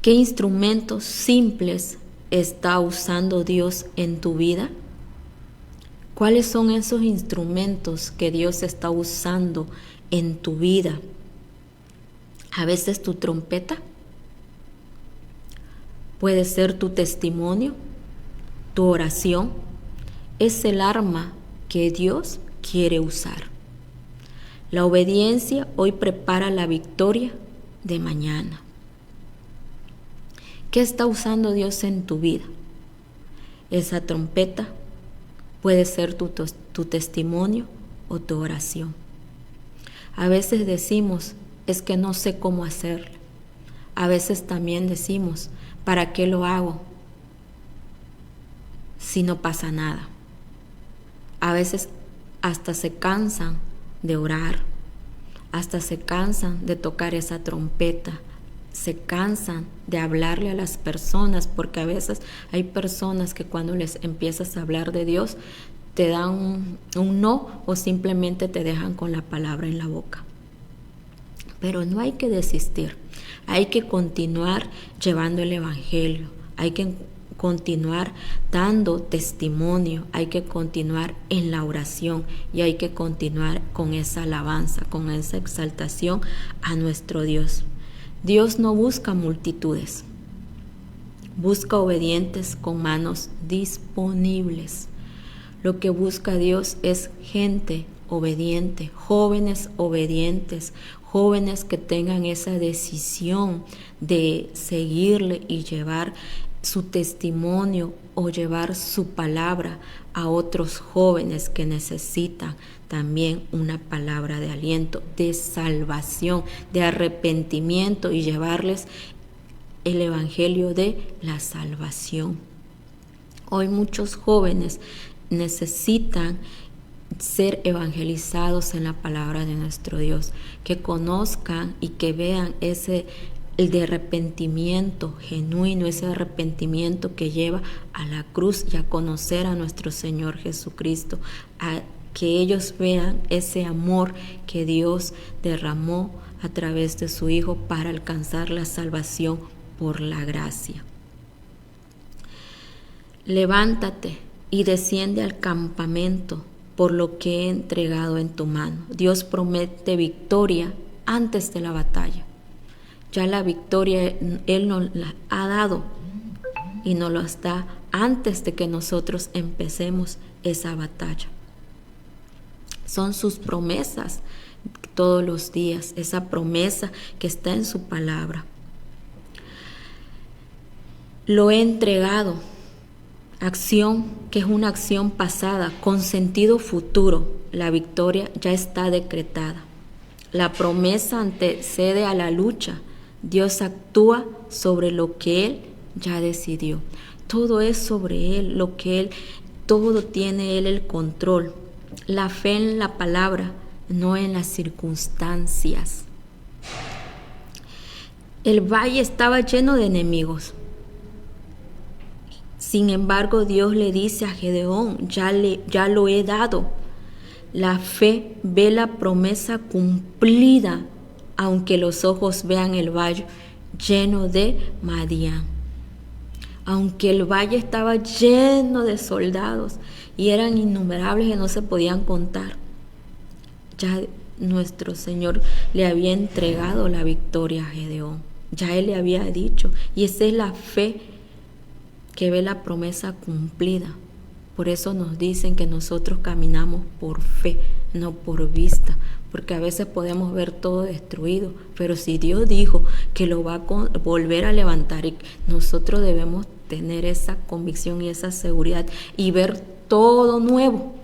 ¿qué instrumentos simples está usando Dios en tu vida? ¿Cuáles son esos instrumentos que Dios está usando en tu vida? A veces tu trompeta, puede ser tu testimonio, tu oración, es el arma que Dios quiere usar. La obediencia hoy prepara la victoria de mañana. ¿Qué está usando Dios en tu vida? Esa trompeta puede ser tu testimonio o tu oración. A veces decimos, es que no sé cómo hacerlo. A veces también decimos, ¿para qué lo hago si no pasa nada? A veces hasta se cansan de orar, hasta se cansan de tocar esa trompeta, se cansan de hablarle a las personas, porque a veces hay personas que cuando les empiezas a hablar de Dios te dan un no, o simplemente te dejan con la palabra en la boca. Pero no hay que desistir, hay que continuar llevando el evangelio, hay que continuar dando testimonio, hay que continuar en la oración y hay que continuar con esa alabanza, con esa exaltación a nuestro Dios. Dios no busca multitudes, busca obedientes con manos disponibles. Lo que busca Dios es gente obediente, jóvenes obedientes, jóvenes que tengan esa decisión de seguirle y llevar su testimonio o llevar su palabra a otros jóvenes que necesitan también una palabra de aliento, de salvación, de arrepentimiento, y llevarles el evangelio de la salvación. Hoy muchos jóvenes necesitan ser evangelizados en la palabra de nuestro Dios, que conozcan y que vean el de arrepentimiento genuino, ese arrepentimiento que lleva a la cruz y a conocer a nuestro Señor Jesucristo, a que ellos vean ese amor que Dios derramó a través de su Hijo para alcanzar la salvación por la gracia. Levántate y desciende al campamento por lo que he entregado en tu mano. Dios promete victoria antes de la batalla. Ya la victoria Él nos la ha dado y nos la da antes de que nosotros empecemos esa batalla. Son sus promesas todos los días, esa promesa que está en su palabra. Lo he entregado, acción que es una acción pasada con sentido futuro. La victoria ya está decretada. La promesa antecede a la lucha. Dios actúa sobre lo que Él ya decidió. Todo es sobre Él, todo tiene Él el control. La fe en la palabra, no en las circunstancias. El valle estaba lleno de enemigos. Sin embargo, Dios le dice a Gedeón, ya lo he dado. La fe ve la promesa cumplida, aunque los ojos vean el valle lleno de Madián. Aunque el valle estaba lleno de soldados y eran innumerables que no se podían contar, ya nuestro Señor le había entregado la victoria a Gedeón. Ya Él le había dicho, y esa es la fe que ve la promesa cumplida. Por eso nos dicen que nosotros caminamos por fe, no por vista, porque a veces podemos ver todo destruido, pero si Dios dijo que lo va a volver a levantar, y nosotros debemos tener esa convicción y esa seguridad y ver todo nuevo.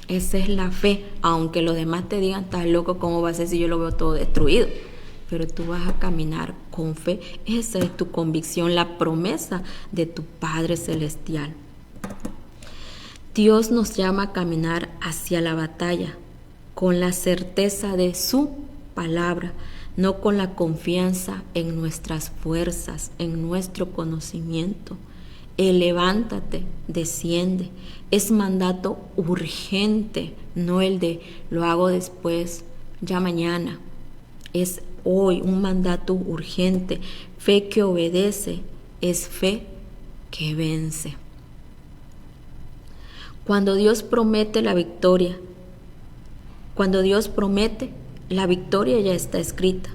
Esa es la fe, aunque los demás te digan, estás loco, ¿cómo va a ser si yo lo veo todo destruido? Pero tú vas a caminar con fe. Esa es tu convicción, la promesa de tu Padre Celestial. Dios nos llama a caminar hacia la batalla con la certeza de su palabra, no con la confianza en nuestras fuerzas, en nuestro conocimiento. El levántate, desciende. Es mandato urgente, no el de lo hago después, ya mañana. Es hoy un mandato urgente. Fe que obedece es fe que vence. Cuando Dios promete la victoria, la victoria ya está escrita.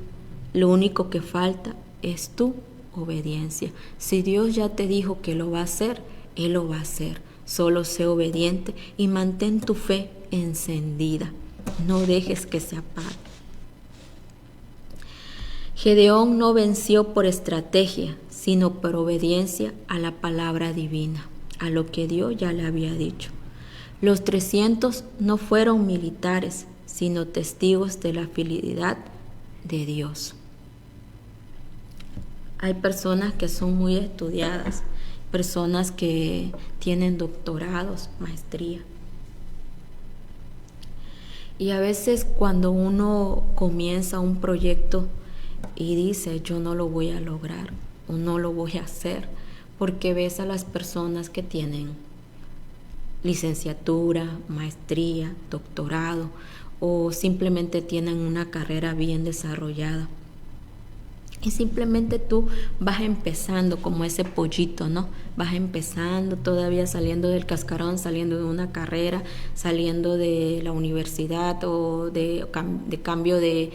Lo único que falta es tu obediencia. Si Dios ya te dijo que lo va a hacer, Él lo va a hacer. Solo sé obediente y mantén tu fe encendida. No dejes que se apague. Gedeón no venció por estrategia, sino por obediencia a la palabra divina, a lo que Dios ya le había dicho. Los 300 no fueron militares, sino testigos de la fidelidad de Dios. Hay personas que son muy estudiadas, personas que tienen doctorados, maestría. Y a veces cuando uno comienza un proyecto y dice, yo no lo voy a lograr o no lo voy a hacer, porque ves a las personas que tienen licenciatura, maestría, doctorado o simplemente tienen una carrera bien desarrollada. Y simplemente tú vas empezando como ese pollito, ¿no? Vas empezando todavía saliendo del cascarón, saliendo de una carrera, saliendo de la universidad o de cambio de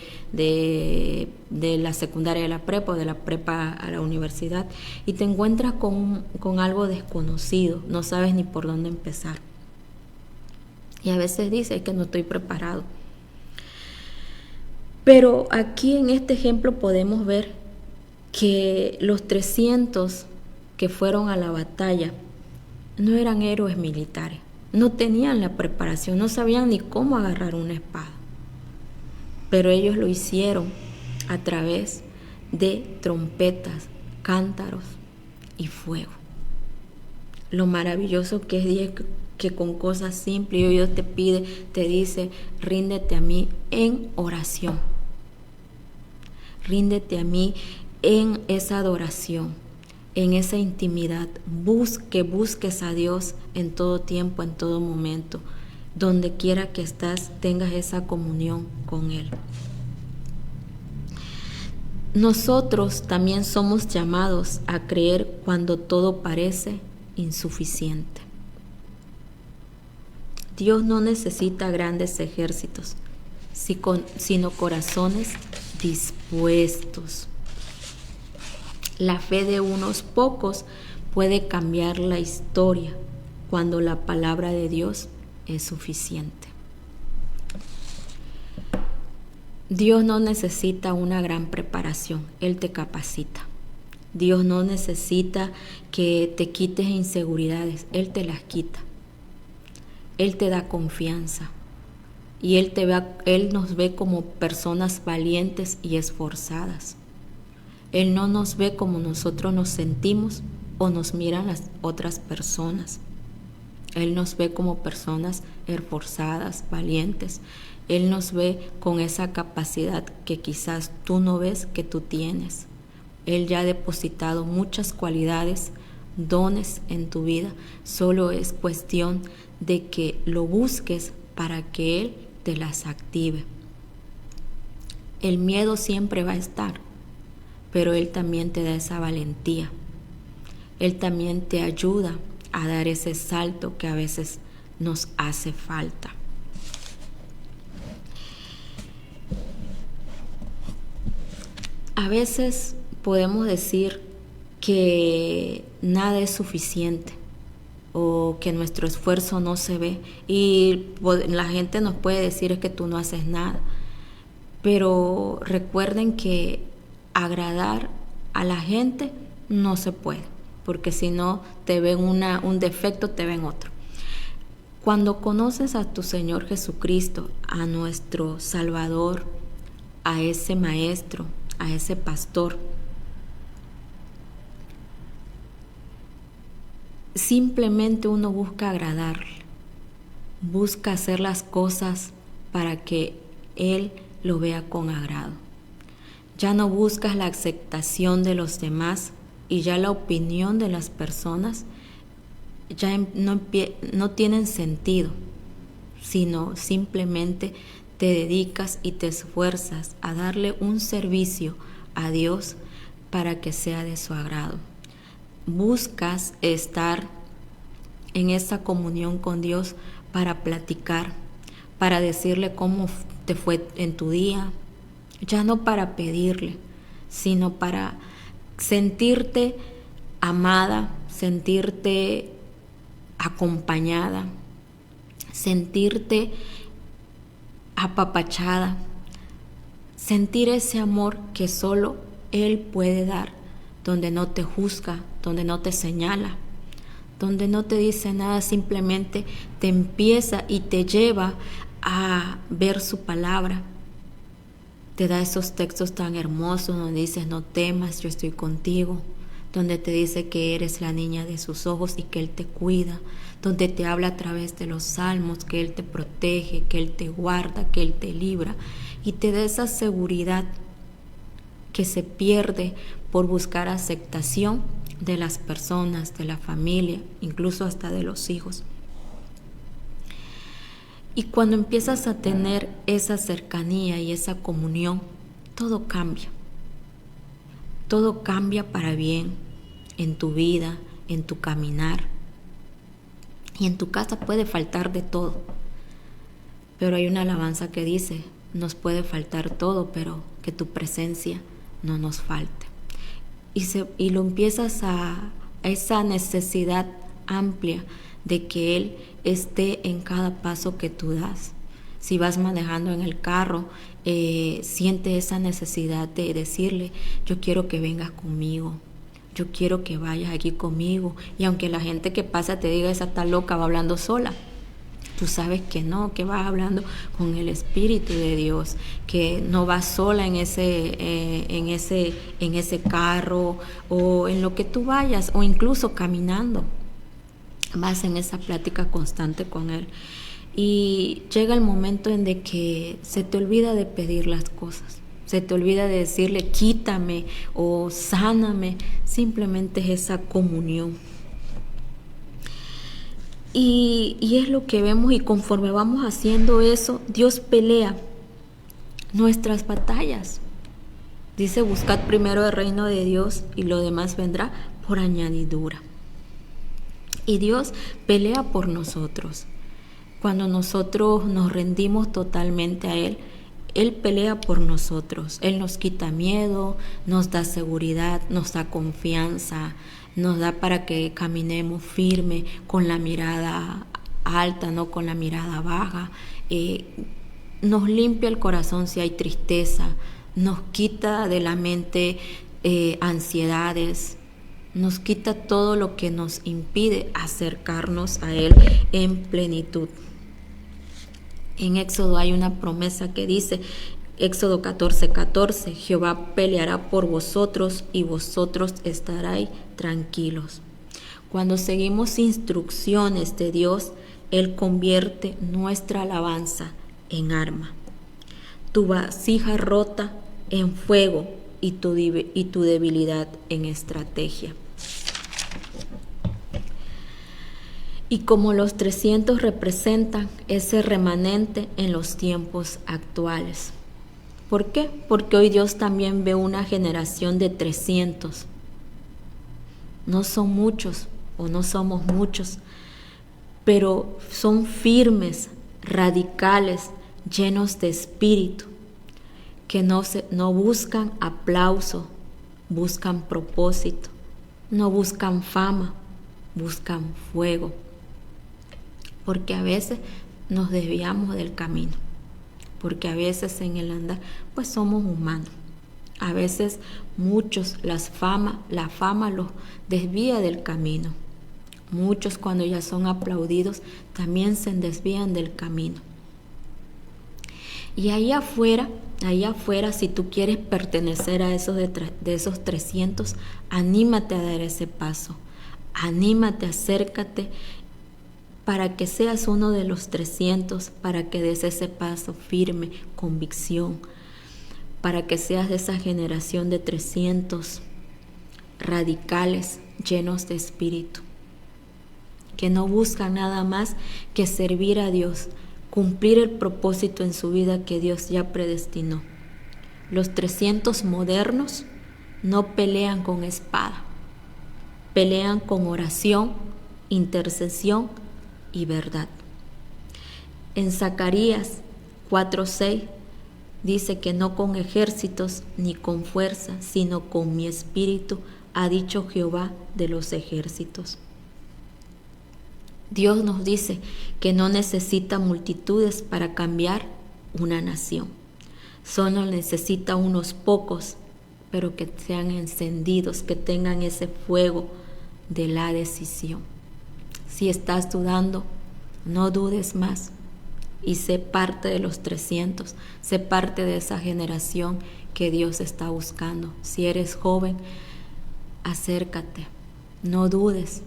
la secundaria a la prepa o de la prepa a la universidad. Y te encuentras con algo desconocido, no sabes ni por dónde empezar. Y a veces dices que no estoy preparado. Pero aquí en este ejemplo podemos ver que los 300 que fueron a la batalla no eran héroes militares, no tenían la preparación, no sabían ni cómo agarrar una espada. Pero ellos lo hicieron a través de trompetas, cántaros y fuego. Lo maravilloso que es que con cosas simples Dios te dice, ríndete a mí en oración. Ríndete a mí en esa adoración, en esa intimidad. Busques a Dios en todo tiempo, en todo momento. Donde quiera que estás, tengas esa comunión con Él. Nosotros también somos llamados a creer cuando todo parece insuficiente. Dios no necesita grandes ejércitos, sino corazones dispuestos. La fe de unos pocos puede cambiar la historia cuando la palabra de Dios es suficiente. Dios no necesita una gran preparación, Él te capacita. Dios no necesita que te quites inseguridades, Él te las quita. Él te da confianza y Él nos ve como personas valientes y esforzadas. Él no nos ve como nosotros nos sentimos o nos miran las otras personas. Él nos ve como personas esforzadas, valientes. Él nos ve con esa capacidad que quizás tú no ves que tú tienes. Él ya ha depositado muchas cualidades, dones en tu vida. Solo es cuestión de que lo busques para que Él te las active. El miedo siempre va a estar, pero Él también te da esa valentía. Él también te ayuda a dar ese salto que a veces nos hace falta. A veces podemos decir que nada es suficiente o que nuestro esfuerzo no se ve y la gente nos puede decir es que tú no haces nada, pero recuerden que agradar a la gente no se puede, porque si no te ven un defecto, te ven otro. Cuando conoces a tu Señor Jesucristo, a nuestro Salvador, a ese Maestro, a ese Pastor, simplemente uno busca agradarle, busca hacer las cosas para que Él lo vea con agrado. Ya no buscas la aceptación de los demás y ya la opinión de las personas no tienen sentido, sino simplemente te dedicas y te esfuerzas a darle un servicio a Dios para que sea de su agrado. Buscas estar en esa comunión con Dios para platicar, para decirle cómo te fue en tu día, ya no para pedirle, sino para sentirte amada, sentirte acompañada, sentirte apapachada, sentir ese amor que solo Él puede dar, donde no te juzga, donde no te señala, donde no te dice nada, simplemente te empieza y te lleva a ver su palabra. Te da esos textos tan hermosos donde dices: no temas, yo estoy contigo, donde te dice que eres la niña de sus ojos y que Él te cuida, donde te habla a través de los salmos, que Él te protege, que Él te guarda, que Él te libra, y te da esa seguridad que se pierde por buscar aceptación de las personas, de la familia, incluso hasta de los hijos. Y cuando empiezas a tener esa cercanía y esa comunión, todo cambia. Todo cambia para bien en tu vida, en tu caminar. Y en tu casa puede faltar de todo. Pero hay una alabanza que dice: nos puede faltar todo, pero que tu presencia no nos falte. Y lo empiezas a esa necesidad amplia de que Él esté en cada paso que tú das. Si vas manejando en el carro, siente esa necesidad de decirle: yo quiero que vengas conmigo, yo quiero que vayas aquí conmigo. Y aunque la gente que pasa te diga: esa está loca, va hablando sola, tú sabes que no, que vas hablando con el Espíritu de Dios, que no vas sola en ese carro, o en lo que tú vayas, o incluso caminando. Vas en esa plática constante con Él. Y llega el momento en de que se te olvida de pedir las cosas, se te olvida de decirle: quítame o sáname. Simplemente es esa comunión. Y es lo que vemos, y conforme vamos haciendo eso, Dios pelea nuestras batallas. Dice: buscad primero el reino de Dios y lo demás vendrá por añadidura. Y Dios pelea por nosotros. Cuando nosotros nos rendimos totalmente a Él, Él pelea por nosotros. Él nos quita miedo, nos da seguridad, nos da confianza, nos da para que caminemos firme, con la mirada alta, no con la mirada baja. Nos limpia el corazón si hay tristeza, nos quita de la mente ansiedades, nos quita todo lo que nos impide acercarnos a Él en plenitud. En Éxodo hay una promesa que dice, Éxodo 14:14, Jehová peleará por vosotros y vosotros estaréis tranquilos. Cuando seguimos instrucciones de Dios, Él convierte nuestra alabanza en arma. Tu vasija rota en fuego y tu debilidad en estrategia. Y como los 300 representan ese remanente en los tiempos actuales. ¿Por qué? Porque hoy Dios también ve una generación de 300. No son muchos o no somos muchos, pero son firmes, radicales, llenos de espíritu, que no buscan aplauso, buscan propósito, no buscan fama, buscan fuego. Porque a veces nos desviamos del camino, porque a veces en el andar pues somos humanos. A veces muchos la fama los desvía del camino. Muchos cuando ya son aplaudidos también se desvían del camino. Y ahí afuera, si tú quieres pertenecer a esos de esos 300, anímate a dar ese paso. Anímate, acércate para que seas uno de los 300, para que des ese paso firme, convicción, para que seas de esa generación de 300 radicales, llenos de espíritu. que no buscan nada más que servir a Dios, cumplir el propósito en su vida que Dios ya predestinó. Los 300 modernos no pelean con espada, pelean con oración, intercesión y verdad. En Zacarías 4:6 dice que no con ejércitos ni con fuerza, sino con mi espíritu, ha dicho Jehová de los ejércitos. Dios nos dice que no necesita multitudes para cambiar una nación. Solo necesita unos pocos, pero que sean encendidos, que tengan ese fuego de la decisión. Si estás dudando, no dudes más y sé parte de los 300, sé parte de esa generación que Dios está buscando. Si eres joven, acércate, no dudes.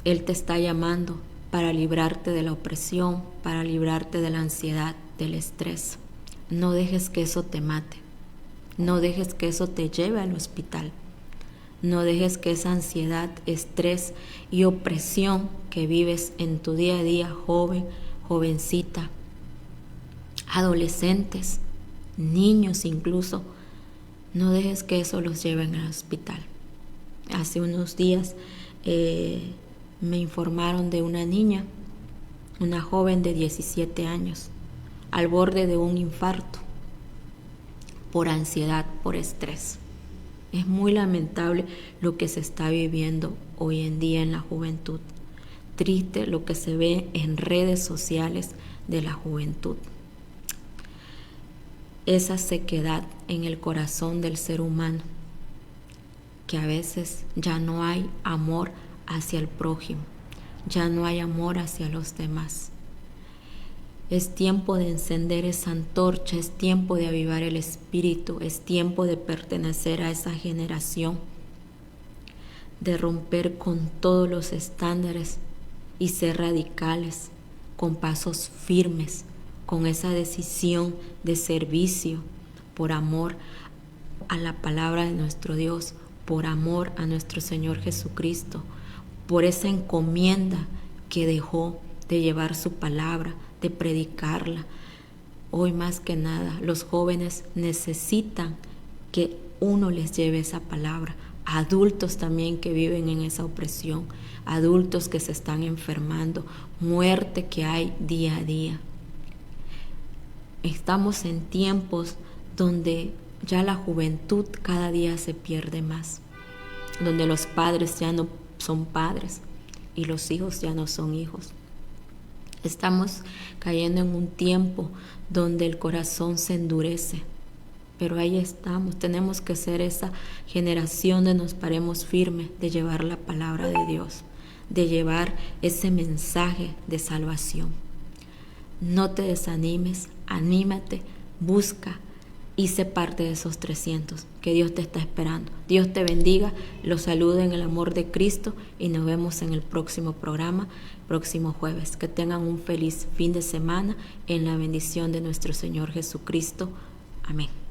Él te está llamando para librarte de la opresión, para librarte de la ansiedad, del estrés. No dejes que eso te mate. No dejes que eso te lleve al hospital. No dejes que esa ansiedad, estrés y opresión que vives en tu día a día, joven, jovencita, adolescentes, niños incluso, no dejes que eso los lleve al hospital. Hace unos días me informaron de una niña, una joven de 17 años, al borde de un infarto por ansiedad, por estrés. Es muy lamentable lo que se está viviendo hoy en día en la juventud. Triste lo que se ve en redes sociales de la juventud. Esa sequedad en el corazón del ser humano, que a veces ya no hay amor hacia el prójimo, ya no hay amor hacia los demás. Es tiempo de encender esa antorcha, es tiempo de avivar el espíritu, es tiempo de pertenecer a esa generación, de romper con todos los estándares y ser radicales, con pasos firmes, con esa decisión de servicio, por amor a la palabra de nuestro Dios, por amor a nuestro Señor Jesucristo, por esa encomienda que dejó de llevar su palabra, de predicarla. Hoy más que nada los jóvenes necesitan que uno les lleve esa palabra. Adultos también que viven en esa opresión, adultos que se están enfermando, muerte que hay día a día. Estamos en tiempos donde ya la juventud cada día se pierde más, donde los padres ya no son padres y los hijos ya no son hijos. Estamos cayendo en un tiempo donde el corazón se endurece, pero ahí estamos. Tenemos que ser esa generación de nos paremos firmes, de llevar la palabra de Dios, de llevar ese mensaje de salvación. No te desanimes, anímate, busca y sé parte de esos 300 que Dios te está esperando. Dios te bendiga, los saludo en el amor de Cristo y nos vemos en el próximo programa, próximo jueves. Que tengan un feliz fin de semana en la bendición de nuestro Señor Jesucristo. Amén.